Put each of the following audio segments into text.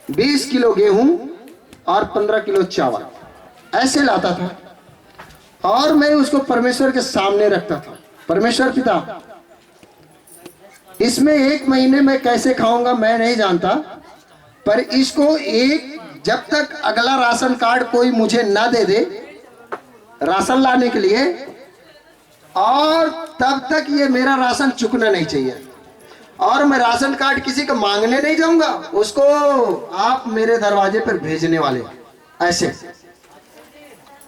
20 kilo गेहूं और 15 kilo चावल ऐसे लाता था और मैं उसको परमेश्वर के सामने रखता था। परमेश्वर पिता, इसमें 1 महीने में कैसे खाऊंगा मैं नहीं जानता, पर इसको जब तक अगला राशन कार्ड कोई मुझे ना दे दे राशन लाने के लिए, और तब तक ये मेरा राशन चुकना नहीं चाहिए। और मैं राशन कार्ड किसी को मांगने नहीं जाऊंगा, उसको आप मेरे दरवाजे पर भेजने वाले। ऐसे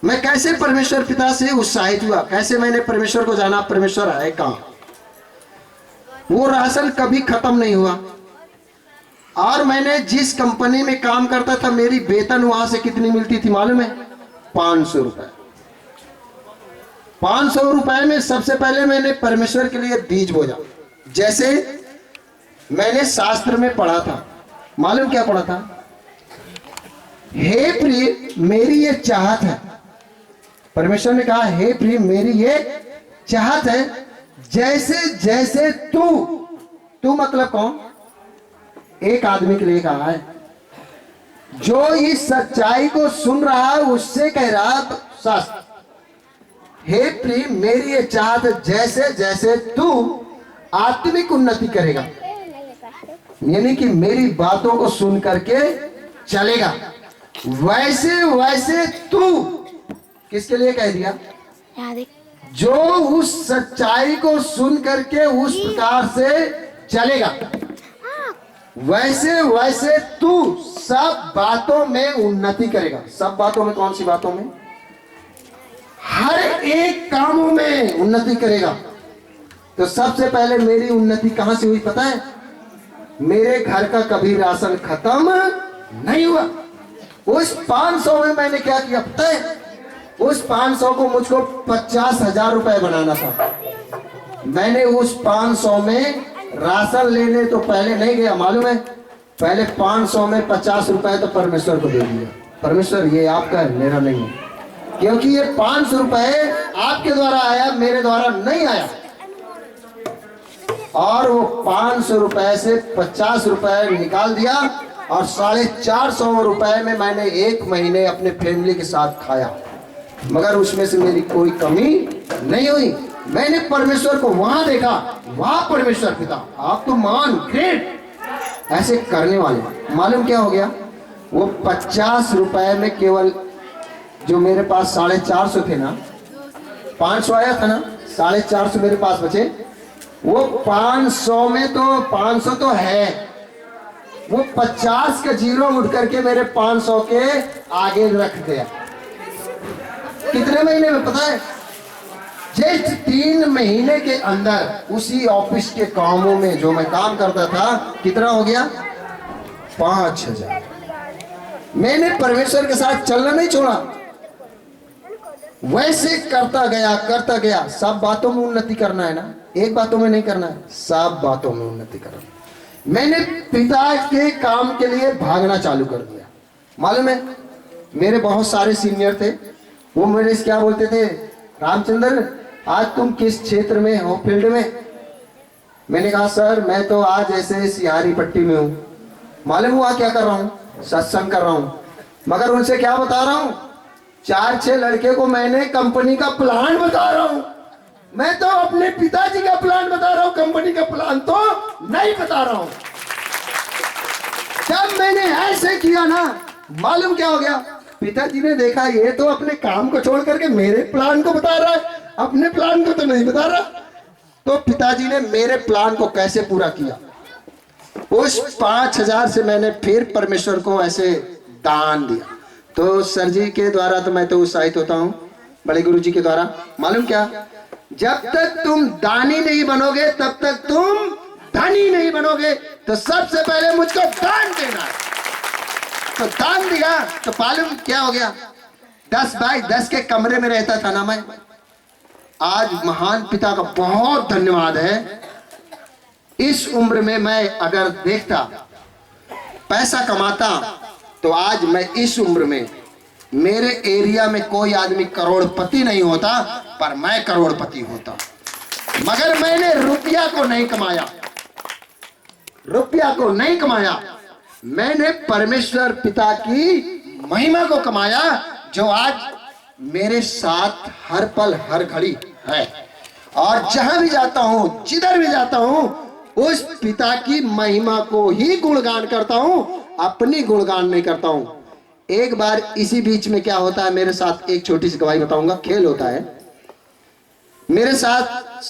मैं कैसे परमेश्वर पिता से उत्साहित हुआ, कैसे मैंने परमेश्वर को जाना परमेश्वर है कहाँ। वो राशन कभी खत्म नहीं हुआ। और मैंने जिस कंपनी में काम करता था, मेरी वेतन वहां से कितनी मिलती थी मालूम है? 500 रुपए। 500 रुपए में सबसे पहले मैंने परमेश्वर के लिए बीज बोया। जैसे मैंने शास्त्र में पढ़ा था, मालूम क्या पढ़ा था? हे प्रिय मेरी ये चाहत है, परमेश्वर ने कहा हे प्रिय मेरी ये चाहत है, जैसे जैसे तू मतलब कौन? एक आदमी के लिए कहा है जो इस सच्चाई को सुन रहा है, उससे कह रहा शास्त्र, हे प्रिय मेरी ये चाहत है, जैसे जैसे तू आत्मिक उन्नति करेगा, यानी कि मेरी बातों को सुन करके चलेगा, वैसे वैसे तू किसके लिए कह दिया? जो उस सच्चाई को सुन करके उस प्रकार से चलेगा, वैसे वैसे तू सब बातों में उन्नति करेगा। सब बातों में? कौन सी बातों में? हर एक कामों में उन्नति करेगा। तो सबसे पहले मेरी उन्नति कहां से हुई पता है? मेरे घर का कभी राशन खत्म नहीं हुआ। उस 500 में मैंने क्या किया पता है? उस 500 को मुझको 50,000 रुपए बनाना था। मैंने उस 500 में राशन लेने तो पहले नहीं गया, मालूम है? पहले 500 में 50 रुपए तो परमेश्वर को दे दिया। परमेश्वर ये आपका है, मेरा नहीं है, क्योंकि ये 500 रुपए आपके द्वारा आया, मेरे द्वारा नहीं आया। और वो 500 रुपए से 50 रुपए निकाल दिया और 450 रुपए में मैंने 1 महीने अपने फैमिली के साथ खाया, मगर उसमें से मेरी कोई कमी नहीं हुई। मैंने परमेश्वर को वहां देखा, वाह परमेश्वर पिता आप तो महान, ग्रेट, ऐसे करने वाले। मालूम क्या हो गया? वो 50 रुपए में केवल जो मेरे पास 450 थे ना, 500 आया था ना, 450 मेरे पास बचे। वो 500 में तो 500 तो है, वो 50 का जीरो उठ करके मेरे 500 के आगे रख दिया। कितने महीने में पता है? जस्ट 3 महीने के अंदर उसी ऑफिस के कामों में जो मैं काम करता था, कितना हो गया? 5,000। मैंने परमेश्वर के साथ चलना नहीं छोड़ा, वैसे करता गया। सब बातों में उन्नति करना है ना, एक बातों में नहीं करना है, सब बातों में उन्नति करना। मैंने पिता के काम के लिए भागना चालू कर दिया। मालूम है, मेरे बहुत सारे सीनियर थे, वो मेरे से क्या बोलते थे, रामचंद्र आज तुम किस क्षेत्र में हो, फील्ड में? मैंने कहा सर मैं तो आज ऐसे सिहारी पट्टी में हूँ। मालूम हुआ क्या कर रहा हूँ? सत्संग कर रहा हूँ। मगर उनसे क्या बता रहा हूँ? 4-6 लड़के को मैंने कंपनी का प्लान बता रहा हूँ। मैं तो अपने पिताजी का प्लान बता रहा हूँ, कंपनी का प्लान तो नहीं बता रहा हूँ। जब मैंने ऐसे किया ना, मालूम क्या हो गया? पिताजी ने देखा ये तो अपने काम को छोड़ करके मेरे प्लान को बता रहा है, अपने प्लान को तो नहीं बता रहा। तो पिताजी ने मेरे प्लान को कैसे पूरा किया? उस 5,000 से मैंने फिर परमेश्वर को ऐसे दान दिया। तो सर जी के द्वारा तो मैं तो उत्साहित होता हूँ, बड़े गुरु जी के द्वारा। मालूम क्या? जब तक तुम दानी नहीं बनोगे तब तक तुम धनी नहीं बनोगे। तो सबसे पहले मुझको दान देना है। तो दान दिया तो मालूम क्या हो गया? 10 बाय 10 के कमरे में रहता था ना मैं। आज महान पिता का बहुत धन्यवाद है, इस उम्र में मैं अगर देखता पैसा कमाता तो आज मैं इस उम्र में, मेरे एरिया में कोई आदमी करोड़पति नहीं होता, पर मैं करोड़पति होता। मगर मैंने रुपया को नहीं कमाया, रुपया को नहीं कमाया, मैंने परमेश्वर पिता की महिमा को कमाया, जो आज मेरे साथ हर पल हर घड़ी है। और जहां भी जाता हूं, जिधर भी जाता हूं, उस पिता की महिमा को ही गुणगान करता हूं, अपनी गुणगान नहीं करता हूं। एक बार इसी बीच में क्या होता है मेरे साथ, एक छोटी सी गवाही बताऊंगा। खेल होता है मेरे साथ।